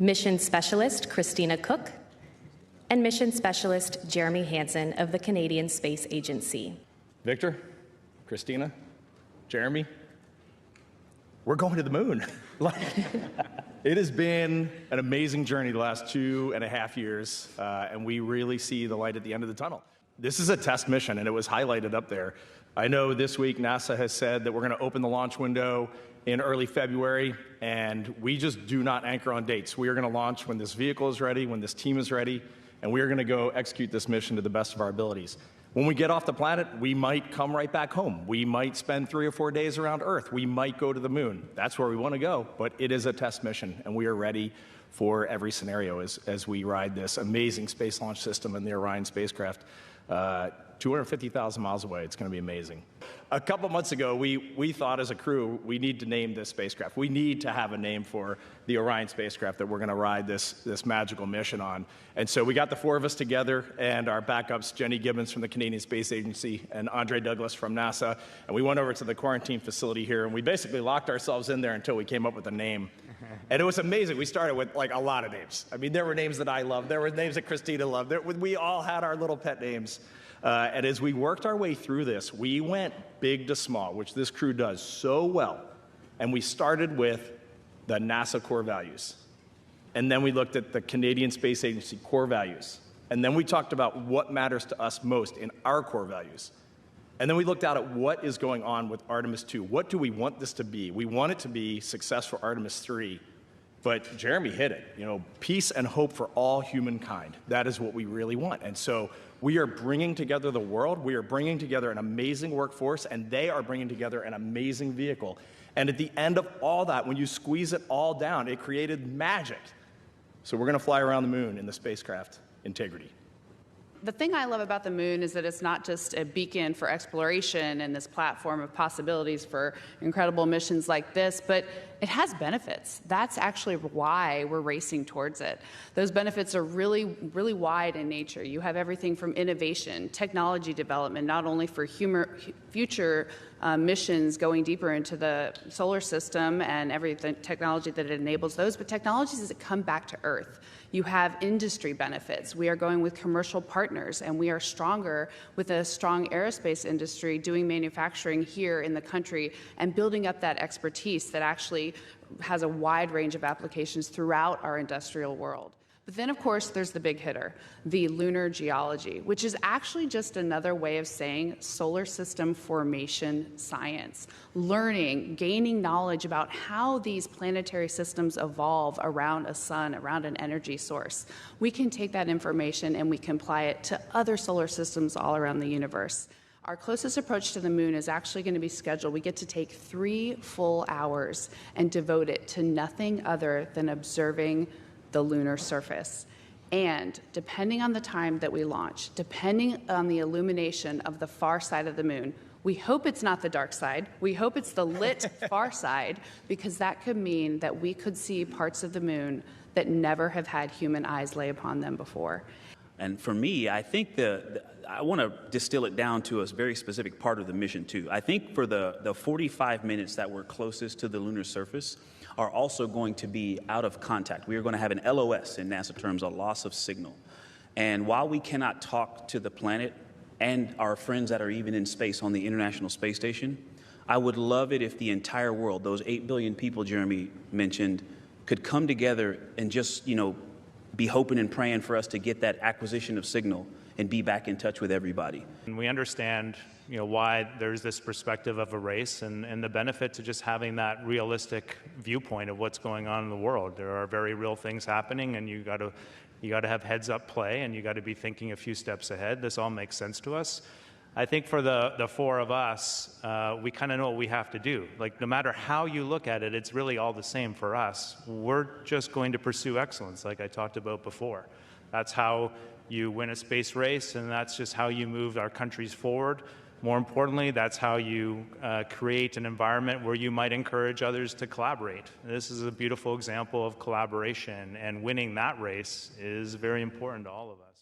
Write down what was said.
Mission Specialist Christina Koch, and Mission Specialist Jeremy Hansen of the Canadian Space Agency. Victor, Christina, Jeremy, we're going to the moon. It has been an amazing journey the last 2.5 years, and we really see the light at the end of the tunnel. This is a test mission, and it was highlighted up there. I know this week NASA has said that we're going to open the launch window in early February, and we just do not anchor on dates. We are going to launch when this vehicle is ready, when this team is ready, and we are going to go execute this mission to the best of our abilities. When we get off the planet, we might come right back home. We might spend 3 or 4 days around Earth. We might go to the moon. That's where we want to go, but it is a test mission, and we are ready for every scenario as we ride this amazing space launch system in the Orion spacecraft. 250,000 miles away. It's going to be amazing. A couple months ago, we thought as a crew, we need to name this spacecraft. We need to have a name for the Orion spacecraft that we're going to ride this magical mission on. And so we got the 4 of us together, and our backups, Jenny Gibbons from the Canadian Space Agency and Andre Douglas from NASA, and we went over to the quarantine facility here, and we basically locked ourselves in there until we came up with a name. And it was amazing. We started with like a lot of names. I mean, there were names that I loved. There were names that Christina loved. We all had our little pet names. And as we worked our way through this, we went big to small, which this crew does so well. And we started with the NASA core values. And then we looked at the Canadian Space Agency core values. And then we talked about what matters to us most in our core values. And then we looked out at what is going on with Artemis II. What do we want this to be? We want it to be success for Artemis III. But Jeremy hit it, peace and hope for all humankind. That is what we really want. And so we are bringing together the world. We are bringing together an amazing workforce, and they are bringing together an amazing vehicle. And at the end of all that, when you squeeze it all down, it created magic. So we're going to fly around the moon in the spacecraft Integrity. The thing I love about the moon is that it's not just a beacon for exploration and this platform of possibilities for incredible missions like this, but it has benefits. That's actually why we're racing towards it. Those benefits are really, really wide in nature. You have everything from innovation, technology development, not only for future missions going deeper into the solar system and every technology that it enables those, but technologies that come back to Earth. You have industry benefits. We are going with commercial partners, and we are stronger with a strong aerospace industry doing manufacturing here in the country and building up that expertise that actually has a wide range of applications throughout our industrial world. But then, of course, there's the big hitter, the lunar geology, which is actually just another way of saying solar system formation science, learning, gaining knowledge about how these planetary systems evolve around a sun, around an energy source. We can take that information and we can apply it to other solar systems all around the universe. Our closest approach to the moon is actually going to be scheduled. We get to take 3 full hours and devote it to nothing other than observing the lunar surface. And depending on the time that we launch, depending on the illumination of the far side of the moon, we hope it's not the dark side. We hope it's the lit far side, because that could mean that we could see parts of the moon that never have had human eyes lay upon them before. And for me, I think I want to distill it down to a very specific part of the mission, too. I think for the 45 minutes that we're closest to the lunar surface are also going to be out of contact. We are going to have an LOS, in NASA terms, a loss of signal. And while we cannot talk to the planet and our friends that are even in space on the International Space Station, I would love it if the entire world, those 8 billion people Jeremy mentioned, could come together and just, be hoping and praying for us to get that acquisition of signal and be back in touch with everybody. And we understand, why there's this perspective of a race and the benefit to just having that realistic viewpoint of what's going on in the world. There are very real things happening, and you got to have heads up play, and you got to be thinking a few steps ahead. This all makes sense to us. I think for the 4 of us, we kind of know what we have to do. Like, no matter how you look at it, it's really all the same for us. We're just going to pursue excellence, like I talked about before. That's how you win a space race, and that's just how you move our countries forward. More importantly, that's how you create an environment where you might encourage others to collaborate. This is a beautiful example of collaboration, and winning that race is very important to all of us.